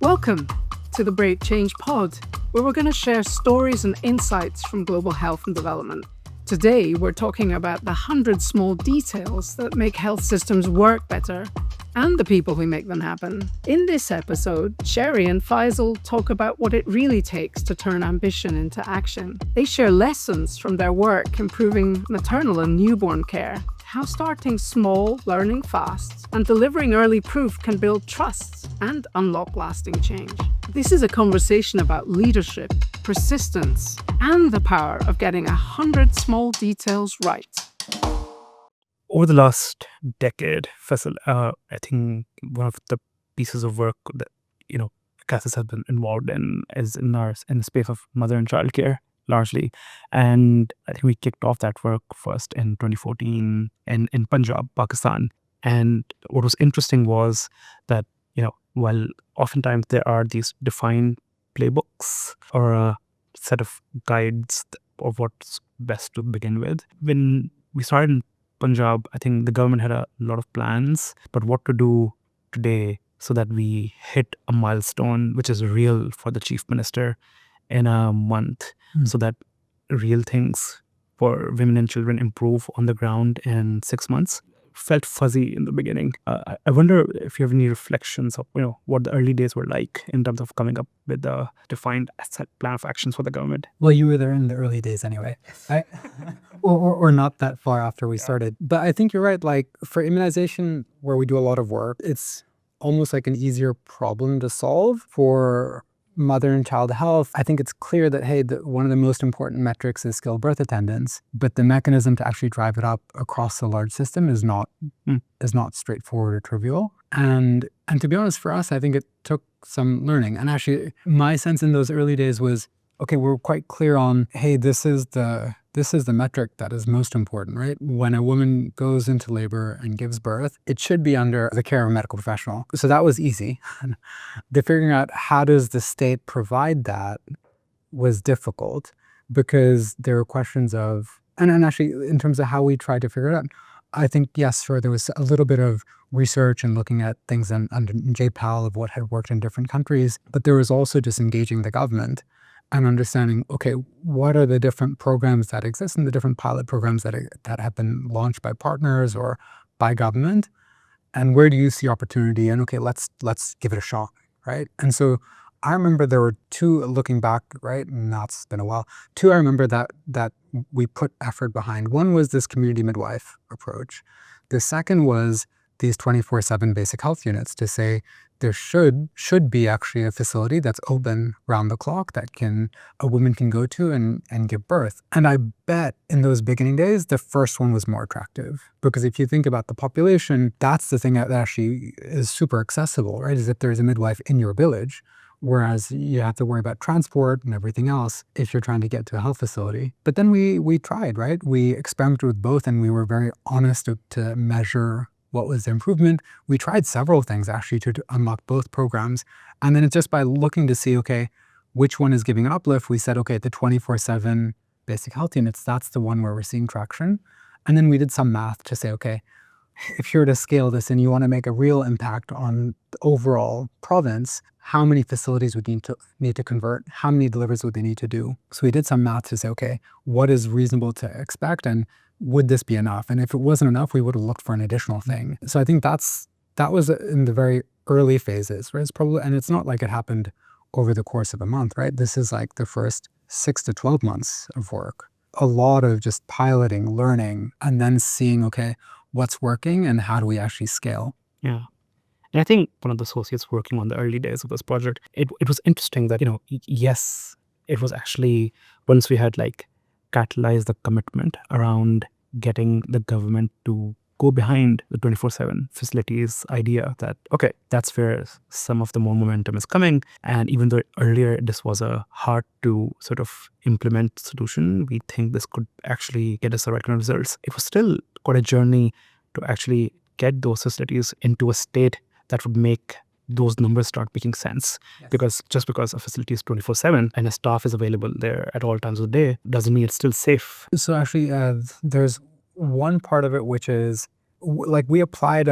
Welcome to the Break Change Pod, where we're going to share stories and insights from global health and development. Today, we're talking about the 100 small details that make health systems work better and the people who make them happen. In this episode, Sherry and Faisal talk about what it really takes to turn ambition into action. They share lessons from their work improving maternal and newborn care, how starting small, learning fast, and delivering early proof can build trust and unlock lasting change. This is a conversation about leadership, persistence, and the power of getting 100 small details right. Over the last decade, Faisal, I think one of the pieces of work that Acasus has been involved in is in the space of mother and child care largely, and I think we kicked off that work first in 2014 in Punjab, Pakistan. And what was interesting was that while oftentimes there are these defined playbooks or a set of guides of what's best to begin with, when we started in Punjab, I think the government had a lot of plans, but what to do today so that we hit a milestone which is real for the chief minister in a month, so that real things for women and children improve on the ground in 6 months, felt fuzzy in the beginning. I wonder if you have any reflections of what the early days were like in terms of coming up with the defined set plan of actions for the government. Well, you were there in the early days anyway, or not that far after we started. But I think you're right. Like for immunization, where we do a lot of work, it's almost like an easier problem to solve. For mother and child health, I think it's clear that, hey, one of the most important metrics is skilled birth attendance, but the mechanism to actually drive it up across the large system is not straightforward or trivial. And to be honest, for us, I think it took some learning. And actually, my sense in those early days was, okay, we're quite clear on, hey, this is the metric that is most important, right? When a woman goes into labor and gives birth, it should be under the care of a medical professional. So that was easy. The figuring out how does the state provide that was difficult, because there were questions of, and actually in terms of how we tried to figure it out, I think, yes, sure, there was a little bit of research and looking at things under JPAL of what had worked in different countries, but there was also just engaging the government and understanding, okay, what are the different programs that exist and the different pilot programs that have been launched by partners or by government, and where do you see opportunity? And okay, let's give it a shot, right? And so I remember there were two, looking back, right, and that's been a while, two I remember that we put effort behind. One was this community midwife approach. The second was these 24/7 basic health units, to say there should be actually a facility that's open round the clock that a woman can go to and give birth. And I bet in those beginning days, the first one was more attractive, because if you think about the population, that's the thing that actually is super accessible, right? Is if there's a midwife in your village, whereas you have to worry about transport and everything else if you're trying to get to a health facility. But then we tried, right? We experimented with both, and we were very honest to measure what was the improvement. We tried several things actually to unlock both programs. And then it's just by looking to see, okay, which one is giving uplift, we said, okay, the 24/7 basic health units, that's the one where we're seeing traction. And then we did some math to say, okay, if you're to scale this and you want to make a real impact on the overall province, how many facilities would need to convert? How many deliveries would they need to do? So we did some math to say, okay, what is reasonable to expect, and would this be enough? And if it wasn't enough, we would have looked for an additional thing. So I think that was in the very early phases, right? And it's not like it happened over the course of a month, right? This is like the first 6 to 12 months of work. A lot of just piloting, learning, and then seeing, okay, what's working and how do we actually scale? Yeah. And I think one of the associates working on the early days of this project, it was interesting that, yes, it was actually, once we had catalyzed the commitment around getting the government to go behind the 24/7 facilities idea, that, okay, that's where some of the more momentum is coming. And even though earlier this was a hard to sort of implement solution, we think this could actually get us the right kind of results. It was still quite a journey to actually get those facilities into a state that would make those numbers start making sense. Yes. Because just because a facility is 24/7 and a staff is available there at all times of the day doesn't mean it's still safe. So actually, there's one part of it which is, like, we applied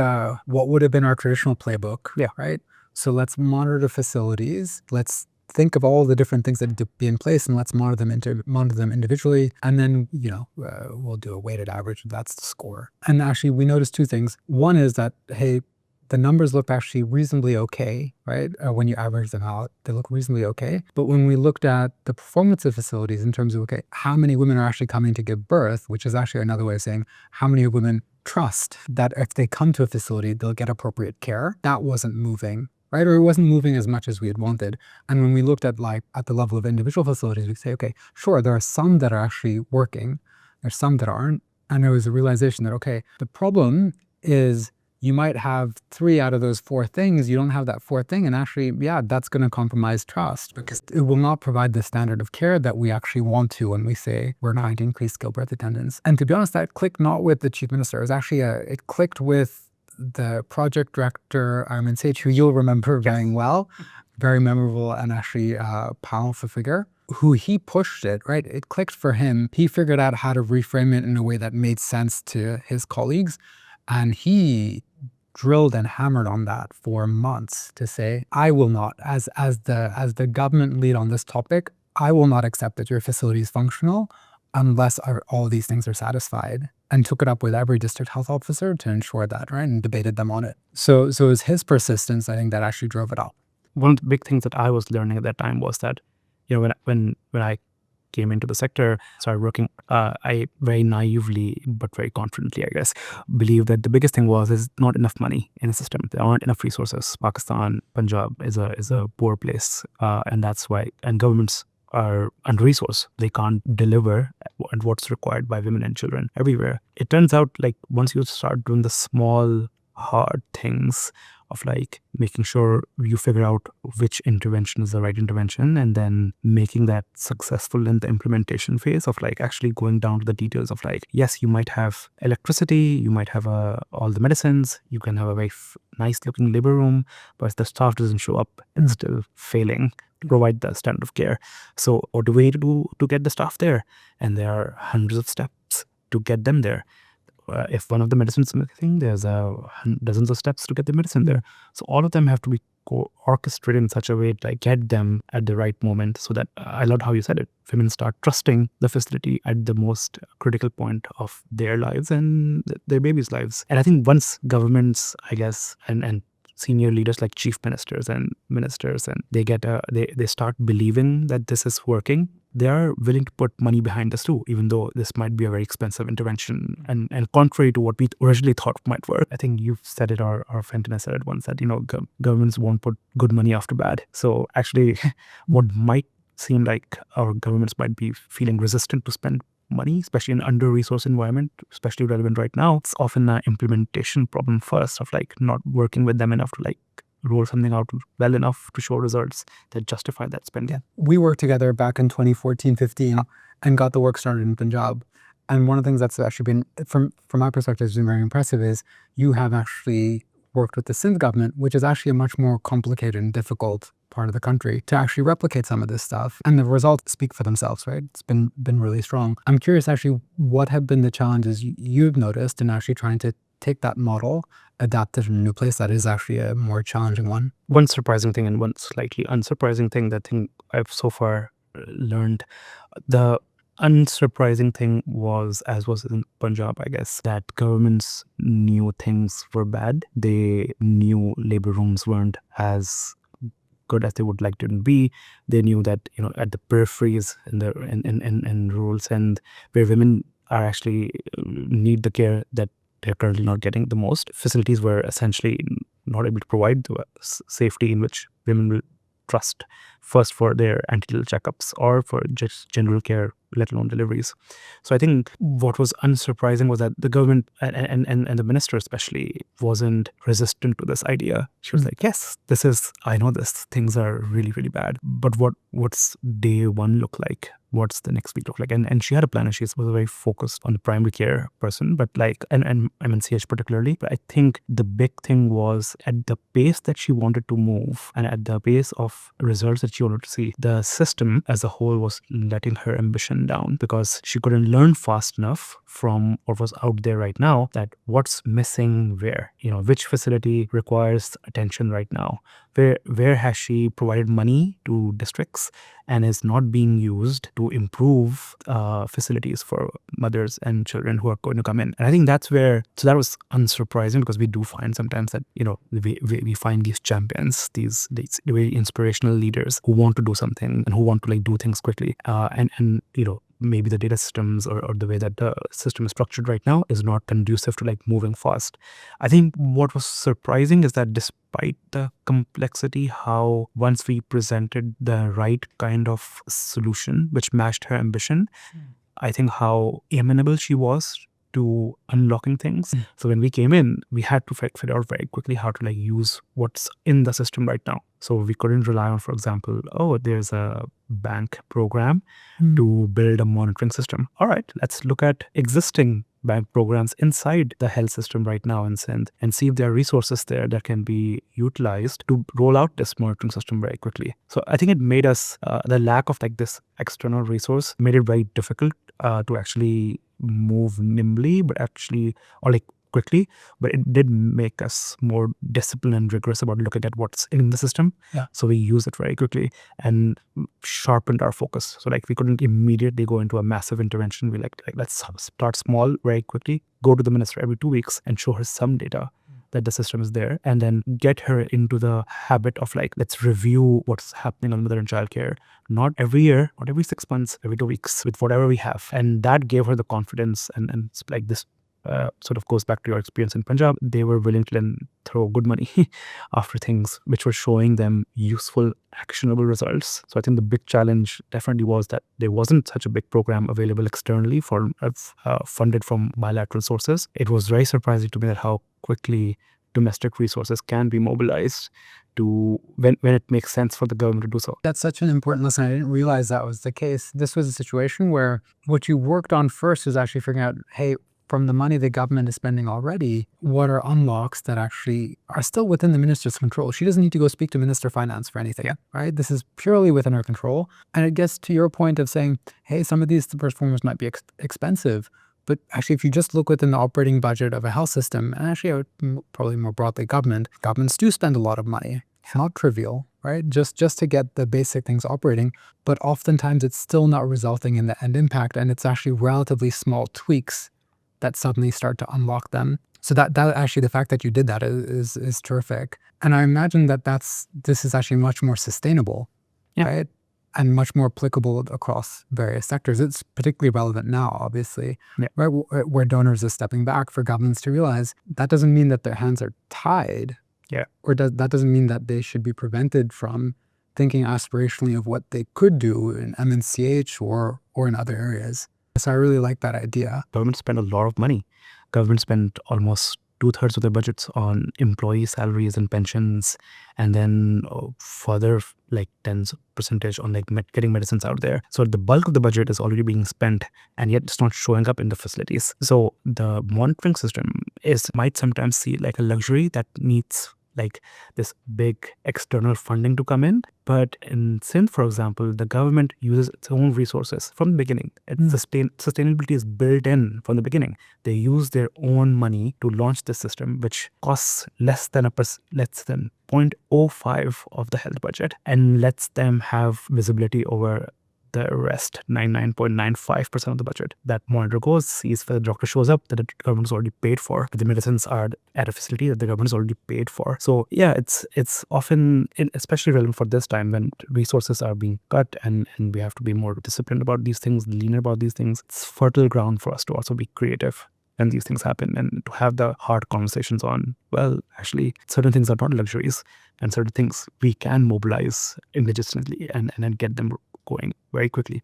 what would have been our traditional playbook, Yeah. right? So let's monitor the facilities. Let's think of all the different things that need to be in place, and let's monitor them individually. And then, we'll do a weighted average. That's the score. And actually, we noticed two things. One is that, hey, the numbers look actually reasonably okay, right? When you average them out, they look reasonably okay. But when we looked at the performance of facilities in terms of, okay, how many women are actually coming to give birth, which is actually another way of saying how many women trust that if they come to a facility, they'll get appropriate care, that wasn't moving, right? Or it wasn't moving as much as we had wanted. And when we looked at at the level of individual facilities, we say, okay, sure, there are some that are actually working. There's some that aren't. And there was a realization that, okay, the problem is you might have 3 out of those 4 things. You don't have that 4th thing. And actually, that's going to compromise trust because it will not provide the standard of care that we actually want to when we say we're trying to increase skilled birth attendance. And to be honest, that clicked not with the chief minister. It was actually it clicked with the project director, MNCH, who you'll remember very well, very memorable and actually powerful figure, who he pushed it, right? It clicked for him. He figured out how to reframe it in a way that made sense to his colleagues. And he drilled and hammered on that for months to say, I will not, as the government lead on this topic, I will not accept that your facility is functional unless all these things are satisfied, and took it up with every district health officer to ensure that, right? And debated them on it. So it was his persistence, I think, that actually drove it up. One of the big things that I was learning at that time was that, when I came into the sector, started working, I very naively, but very confidently, I guess, believed that the biggest thing is not enough money in the system. There aren't enough resources. Pakistan, Punjab is a poor place. And that's why, and governments are under-resourced. They can't deliver what's required by women and children everywhere. It turns out, once you start doing the small, hard things of making sure you figure out which intervention is the right intervention, and then making that successful in the implementation phase of actually going down to the details of yes, you might have electricity, you might have all the medicines, you can have a very nice looking labor room, but if the staff doesn't show up, it's still failing to provide the standard of care. So what do we need to do to get the staff there? And there are hundreds of steps to get them there. If one of the medicines is missing, there's dozens of steps to get the medicine there. So all of them have to be orchestrated in such a way to get them at the right moment, so that I loved how you said it. Women start trusting the facility at the most critical point of their lives and their babies' lives. And I think once governments, I guess, and senior leaders like chief ministers and ministers, and they start believing that this is working, they are willing to put money behind this too, even though this might be a very expensive intervention and contrary to what we originally thought might work. I think you've said it, or Fenton has said it once, that governments won't put good money after bad. So actually what might seem like our governments might be feeling resistant to spend money, especially in under-resourced environment, especially relevant right now, it's often an implementation problem first, of not working with them enough to roll something out well enough to show results that justify that spending. Yeah. We worked together back in 2014-15 and got the work started in Punjab. And one of the things that's actually been, from my perspective, has been very impressive is you have actually worked with the Sindh government, which is actually a much more complicated and difficult part of the country, to actually replicate some of this stuff. And the results speak for themselves, right? It's been really strong. I'm curious, actually, what have been the challenges you've noticed in actually trying to take that model, adapt it in a new place that is actually a more challenging one? One surprising thing and one slightly unsurprising thing that I've so far learned. The unsurprising thing was, as was in Punjab, I guess, that governments knew things were bad. They knew labor rooms weren't as good as they would like to be. They knew that at the peripheries in rural and where women are actually need the care that they're currently not getting the most, facilities were essentially not able to provide the safety in which women will trust first for their antenatal checkups or for just general care, let alone deliveries. So I think what was unsurprising was that the government and the minister especially wasn't resistant to this idea. She was like, yes, I know this, things are really, really bad, but what's day one look like? What's the next week look like? And she had a plan, and she was very focused on the primary care person, but and MNCH particularly. But I think the big thing was at the pace that she wanted to move and at the pace of results that she wanted to see, the system as a whole was letting her ambition down because she couldn't learn fast enough from what was out there right now, that what's missing where, which facility requires attention right now, where has she provided money to districts and is not being used to improve facilities for mothers and children who are going to come in. And I think that's where, so that was unsurprising, because we do find sometimes that, we find these champions, these very inspirational leaders who want to do something and who want to like do things quickly. And maybe the data systems or the way that the system is structured right now is not conducive to like moving fast. I think what was surprising is that despite the complexity, how once we presented the right kind of solution which matched her ambition, I think how amenable she was to unlocking things. So when we came in, we had to figure out very quickly how to like use what's in the system right now. So we couldn't rely on, for example, there's a bank program to build a monitoring system. All right, let's look at existing bank programs inside the health system right now in Sindh and see if there are resources there that can be utilized to roll out this monitoring system very quickly. So I think it made us, the lack of like this external resource made it very difficult to actually move nimbly, quickly, but it did make us more disciplined and rigorous about looking at what's in the system. Yeah. So we used it very quickly and sharpened our focus. So like we couldn't immediately go into a massive intervention. We like let's start small very quickly, go to the minister every 2 weeks and show her some data that the system is there, and then get her into the habit of like, let's review what's happening on mother and child care, not every year, not every 6 months, every 2 weeks, with whatever we have. And that gave her the confidence, and like this sort of goes back to your experience in Punjab. They were willing to then throw good money after things which were showing them useful, actionable results. So I think the big challenge definitely was that there wasn't such a big program available externally for funded from bilateral sources. It was very surprising to me that how quickly domestic resources can be mobilized to when it makes sense for the government to do so. That's such an important lesson. I didn't realize that was the case. This was a situation where what you worked on first is actually figuring out, hey, from the money the government is spending already, what are unlocks that actually are still within the minister's control? She doesn't need to go speak to Minister of Finance for anything, right? This is purely within her control. And it gets to your point of saying, hey, some of these reforms might be expensive, but actually if you just look within the operating budget of a health system, and actually probably more broadly governments do spend a lot of money. It's not trivial, right? Just to get the basic things operating, but oftentimes it's still not resulting in the end impact, and it's actually relatively small tweaks that suddenly start to unlock them. So that actually, the fact that you did that is terrific. And I imagine that this is actually much more sustainable, right? And much more applicable across various sectors. It's particularly relevant now, obviously, right? Where donors are stepping back, for governments to realize that doesn't mean that their hands are tied. Or that doesn't mean that they should be prevented from thinking aspirationally of what they could do in MNCH or in other areas. So I really like that idea. Government spend a lot of money. Government spent almost 2/3 of their budgets on employee salaries and pensions, and then further like 10% on like getting medicines out there. So the bulk of the budget is already being spent, and yet it's not showing up in the facilities. So the monitoring system might sometimes see like a luxury that needs like this big external funding to come in. But in Sindh, for example, the government uses its own resources from the beginning. Sustainability is built in from the beginning. They use their own money to launch this system, which costs less than 0.05 of the health budget, and lets them have visibility over the rest, 99.95% of the budget. That monitor goes, sees if the doctor shows up that the government has already paid for, but the medicines are at a facility that the government has already paid for. So yeah, it's often, especially relevant for this time when resources are being cut and we have to be more disciplined about these things, leaner about these things. It's fertile ground for us to also be creative when these things happen, and to have the hard conversations on, well, actually, certain things are not luxuries, and certain things we can mobilize indigenously and then get them going very quickly.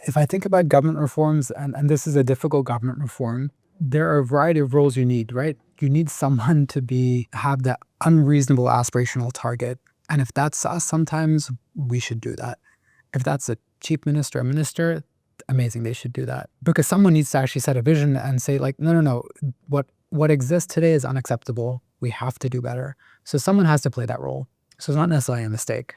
If I think about government reforms, and this is a difficult government reform, there are a variety of roles you need, right? You need someone to have that unreasonable aspirational target. And if that's us, sometimes we should do that. If that's a chief minister, a minister, amazing, they should do that. Because someone needs to actually set a vision and say like, no, what exists today is unacceptable. We have to do better. So someone has to play that role. So it's not necessarily a mistake.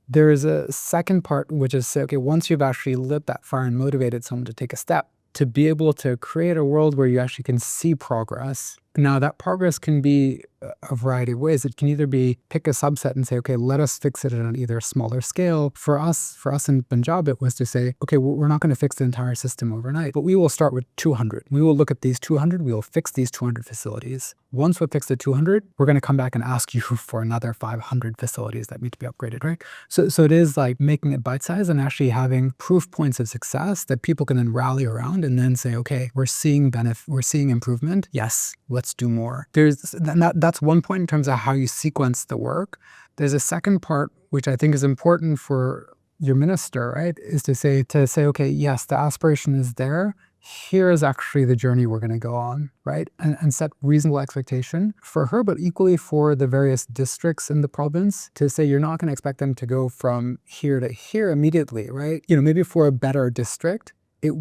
There is a second part, which is say, okay, once you've actually lit that fire and motivated someone to take a step, to be able to create a world where you actually can see progress. Now, that progress can be a variety of ways. It can either be pick a subset and say, okay, let us fix it on either a smaller scale. For us in Punjab, it was to say, okay, we're not going to fix the entire system overnight, but we will start with 200. We will look at these 200. We will fix these 200 facilities. Once we fix the 200, we're going to come back and ask you for another 500 facilities that need to be upgraded, right? So it is like making it bite-sized and actually having proof points of success that people can then rally around and then say, okay, we're seeing improvement. Yes, let's do more. That's one point in terms of how you sequence the work. There's a second part, which I think is important for your minister, right, is to say, okay, yes, the aspiration is there. Here is actually the journey we're going to go on, right? And set reasonable expectation for her, but equally for the various districts in the province to say you're not going to expect them to go from here to here immediately, right? Maybe for a better district, you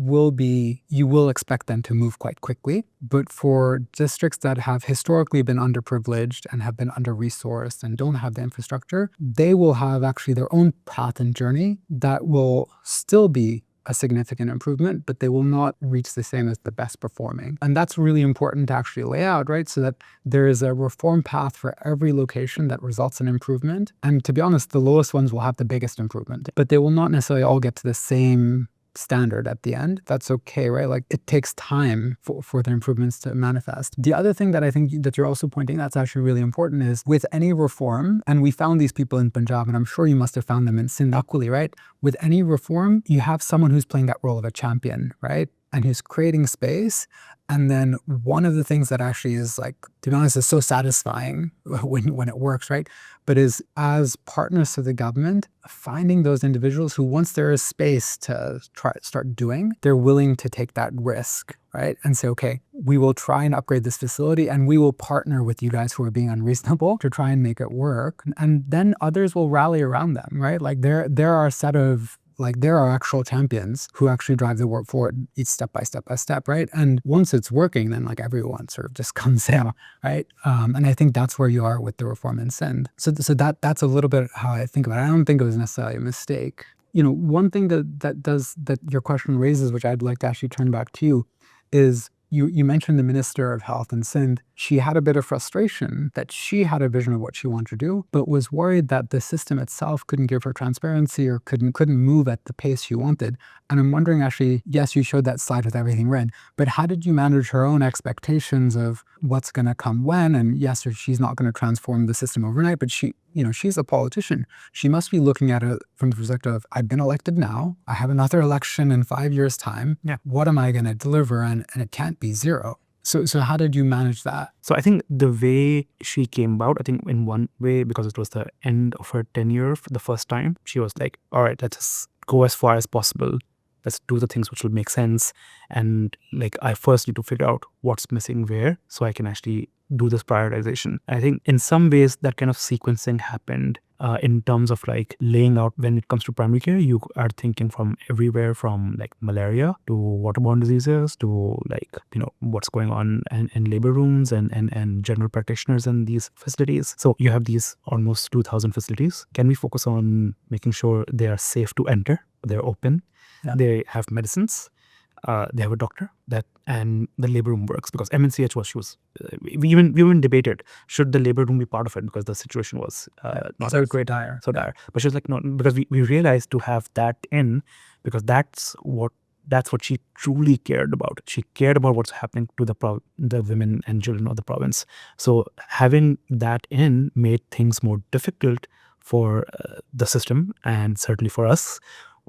will expect them to move quite quickly. But for districts that have historically been underprivileged and have been under-resourced and don't have the infrastructure, they will have actually their own path and journey that will still be a significant improvement, but they will not reach the same as the best performing. And that's really important to actually lay out, right? So that there is a reform path for every location that results in improvement. And to be honest, the lowest ones will have the biggest improvement, but they will not necessarily all get to the same standard at the end. That's okay, right? Like it takes time for the improvements to manifest. The other thing that I think that you're also pointing that's actually really important is with any reform, and we found these people in Punjab, and I'm sure you must have found them in Sindh equally, right? With any reform, you have someone who's playing that role of a champion, right? And who's creating space. And then one of the things that actually is like, to be honest, is so satisfying when it works, right? But is as partners to the government, finding those individuals who once there is space to start doing, they're willing to take that risk, right? And say, okay, we will try and upgrade this facility and we will partner with you guys who are being unreasonable to try and make it work. And then others will rally around them, right? Like there are a set of there are actual champions who actually drive the work forward each step by step, right? And once it's working, then everyone sort of just comes in, right? And I think that's where you are with the reform in Sindh. So that's a little bit how I think about it. I don't think it was necessarily a mistake. One thing that your question raises, which I'd like to actually turn back to you, is you mentioned the Minister of Health in Sindh. She had a bit of frustration that she had a vision of what she wanted to do, but was worried that the system itself couldn't give her transparency or couldn't move at the pace she wanted. And I'm wondering actually, yes, you showed that slide with everything red, but how did you manage her own expectations of what's going to come when? And yes, she's not going to transform the system overnight, but she's a politician. She must be looking at it from the perspective of, I've been elected now, I have another election in 5 years' time. Yeah. What am I going to deliver? And it can't be zero. So how did you manage that? So I think the way she came about, I think in one way, because it was the end of her tenure for the first time, she was like, all right, let's go as far as possible. Let's do the things which will make sense. And I first need to figure out what's missing where so I can actually do this prioritization. I think in some ways that kind of sequencing happened in terms of laying out when it comes to primary care. You are thinking from everywhere from malaria to waterborne diseases to what's going on in labor rooms and general practitioners in these facilities. So you have these almost 2,000 facilities. Can we focus on making sure they are safe to enter? They're open. Yeah. They have medicines. They have a doctor and the labor room works, because MNCH we even debated, should the labor room be part of it, because the situation was not so great, dire. But she was like, no, because we realized to have that in, because that's what she truly cared about. She cared about what's happening to the women and children of the province. So having that in made things more difficult for the system and certainly for us.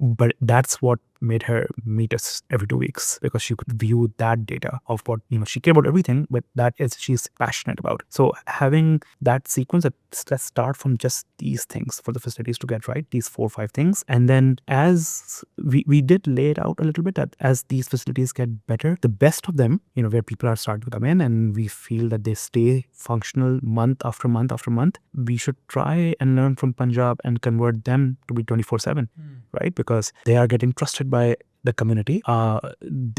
But that's what made her meet us every 2 weeks, because she could view that data of what, she cared about everything, but that is she's passionate about. So having that sequence, let's start from just these things for the facilities to get right, these 4 or 5 things. And then as we did lay it out a little bit, that as these facilities get better, the best of them, where people are starting to come in and we feel that they stay functional month after month after month, we should try and learn from Punjab and convert them to be 24/7, right? Because they are getting trusted by the community.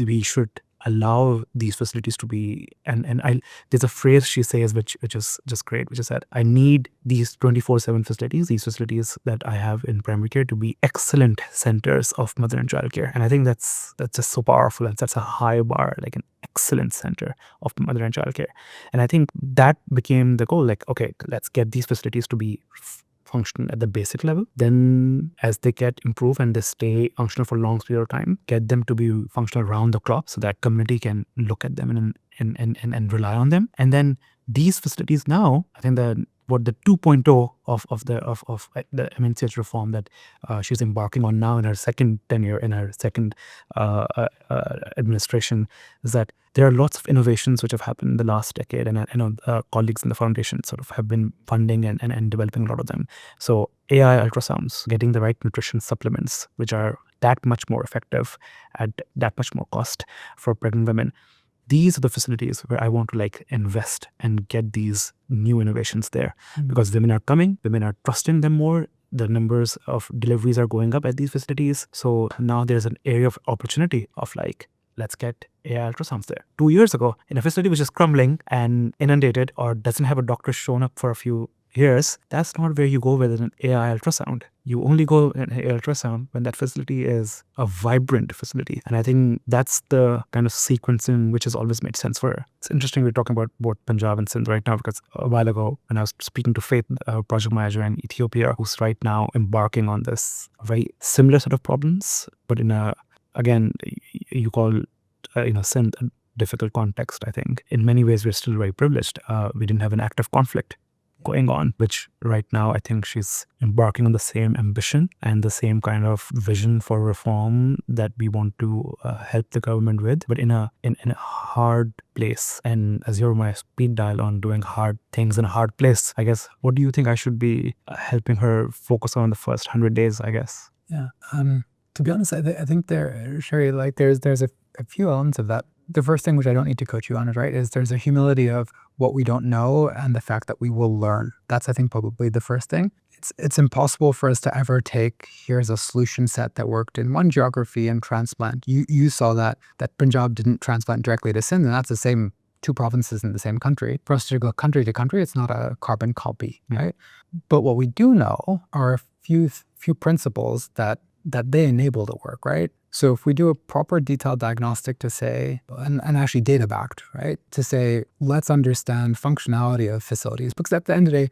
We should allow these facilities to be, there's a phrase she says which is just great, which is that I need these 24/7 facilities, these facilities that I have in primary care, to be excellent centers of mother and child care. And I think that's just so powerful, and that's a high bar, like an excellent center of mother and child care. And I think that became the goal, like, okay, let's get these facilities to be function at the basic level. Then as they get improved and they stay functional for a long period of time, get them to be functional around the clock so that community can look at them and rely on them. And then these facilities now, I think that what the 2.0 of the MNCH reform that she's embarking on now in her second tenure, in her second administration, is that there are lots of innovations which have happened in the last decade, and I know colleagues in the foundation sort of have been funding and developing a lot of them. So AI ultrasounds, getting the right nutrition supplements, which are that much more effective at that much more cost for pregnant women. These are the facilities where I want to like invest and get these new innovations there, because women are coming, women are trusting them more. The numbers of deliveries are going up at these facilities. So now there's an area of opportunity of like, let's get AI ultrasounds there. 2 years ago, in a facility which is crumbling and inundated or doesn't have a doctor shown up for a few years, that's not where you go with an AI ultrasound. You only go in AI ultrasound when that facility is a vibrant facility. And I think that's the kind of sequencing which has always made sense for her. It's interesting we're talking about both Punjab and Sindh right now, because a while ago when I was speaking to Faith, a project manager in Ethiopia, who's right now embarking on this very similar set of problems, but in a, again, you call Sindh a difficult context. I think in many ways we're still very privileged. We didn't have an active conflict going on, which right now I think she's embarking on the same ambition and the same kind of vision for reform that we want to help the government with, but in a hard place. And as you're my speed dial on doing hard things in a hard place, I guess, what do you think I should be helping her focus on the first 100 days, I guess? Yeah. To be honest, I think Sherry, like there's a few elements of that. The first thing, which I don't need to coach you on, is there's a humility of what we don't know and the fact that we will learn. That's, I think, probably the first thing. It's impossible for us to ever take, here's a solution set that worked in one geography and transplant. You saw that Punjab didn't transplant directly to Sindh, and that's the same two provinces in the same country. For us to go country to country, it's not a carbon copy, right? But what we do know are a few principles that they enable the work, right? So if we do a proper detailed diagnostic to say, and actually data backed, right? To say, let's understand functionality of facilities. Because at the end of the day,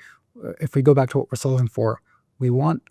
if we go back to what we're solving for, we want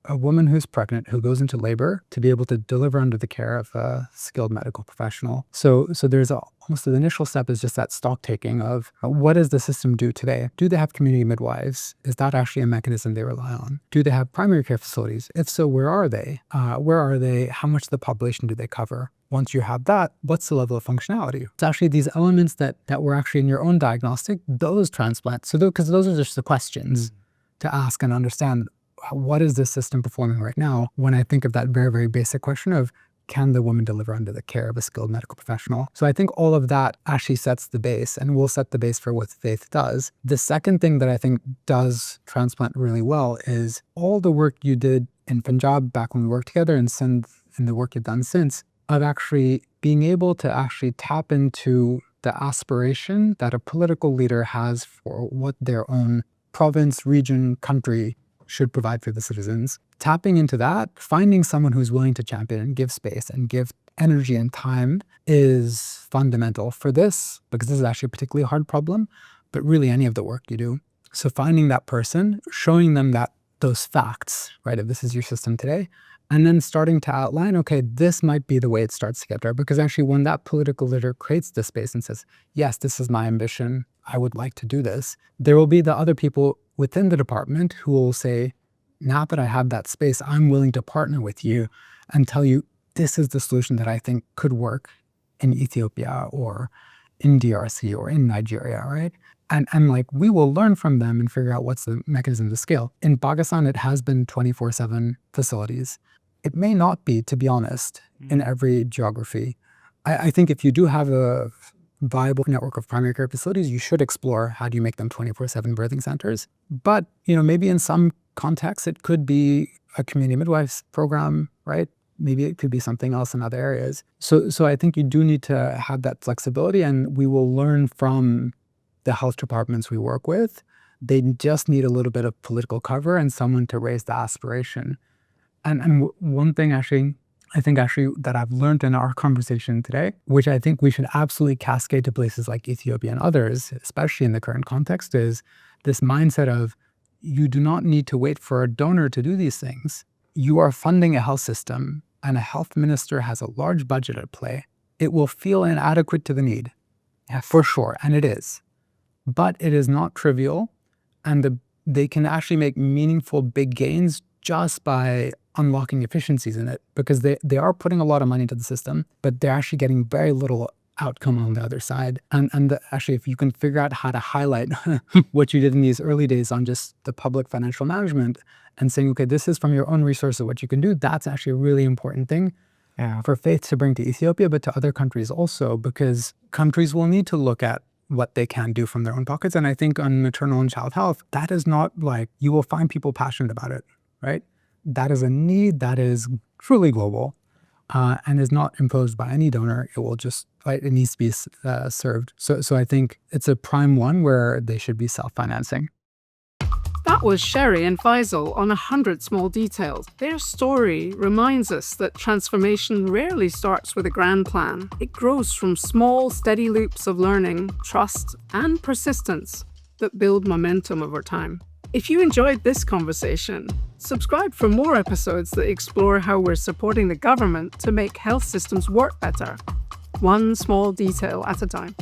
a woman who's pregnant, who goes into labor, to be able to deliver under the care of a skilled medical professional. So there's almost the initial step is just that stock taking of what does the system do today? Do they have community midwives? Is that actually a mechanism they rely on? Do they have primary care facilities? If so, where are they? Where are they? How much of the population do they cover? Once you have that, what's the level of functionality? It's actually these elements that were actually in your own diagnostic, those transplants. So because those are just the questions to ask and understand. What is this system performing right now? When I think of that very, very basic question of, can the woman deliver under the care of a skilled medical professional? So I think all of that actually sets the base and will set the base for what Faith does. The second thing that I think does transplant really well is all the work you did in Punjab back when we worked together, and the work you've done since, of actually being able to actually tap into the aspiration that a political leader has for what their own province, region, country should provide for the citizens. Tapping into that, finding someone who's willing to champion and give space and give energy and time is fundamental for this, because this is actually a particularly hard problem, but really any of the work you do. So finding that person, showing them those facts, right, if this is your system today, and then starting to outline, okay, this might be the way it starts to get there. Because actually when that political leader creates the space and says, yes, this is my ambition, I would like to do this, there will be the other people within the department who will say, now that I have that space, I'm willing to partner with you and tell you, this is the solution that I think could work in Ethiopia or in DRC or in Nigeria, right? And like, we will learn from them and figure out what's the mechanism to scale. In Pakistan, it has been 24/7 facilities. It may not be, to be honest, in every geography. I think if you do have a viable network of primary care facilities, you should explore how do you make them 24/7 birthing centers. But maybe in some contexts, it could be a community midwives program, right? Maybe it could be something else in other areas. So I think you do need to have that flexibility, and we will learn from the health departments we work with. They just need a little bit of political cover and someone to raise the aspiration. And one thing I think that I've learned in our conversation today, which I think we should absolutely cascade to places like Ethiopia and others, especially in the current context, is this mindset of you do not need to wait for a donor to do these things. You are funding a health system and a health minister has a large budget at play. It will feel inadequate to the need, for sure, and it is. But it is not trivial, and they can actually make meaningful big gains just by unlocking efficiencies in it, because they are putting a lot of money into the system, but they're actually getting very little outcome on the other side. Actually, if you can figure out how to highlight what you did in these early days on just the public financial management and saying, okay, this is from your own resources, what you can do, that's actually a really important thing for Faith to bring to Ethiopia, but to other countries also, because countries will need to look at what they can do from their own pockets. And I think on maternal and child health, that is not like, you will find people passionate about it, right? That is a need that is truly global and is not imposed by any donor. It will just, it needs to be served. So I think it's a prime one where they should be self-financing. That was Sherry and Faisal on 100 Small Details. Their story reminds us that transformation rarely starts with a grand plan. It grows from small, steady loops of learning, trust, and persistence that build momentum over time. If you enjoyed this conversation, subscribe for more episodes that explore how we're supporting the government to make health systems work better, one small detail at a time.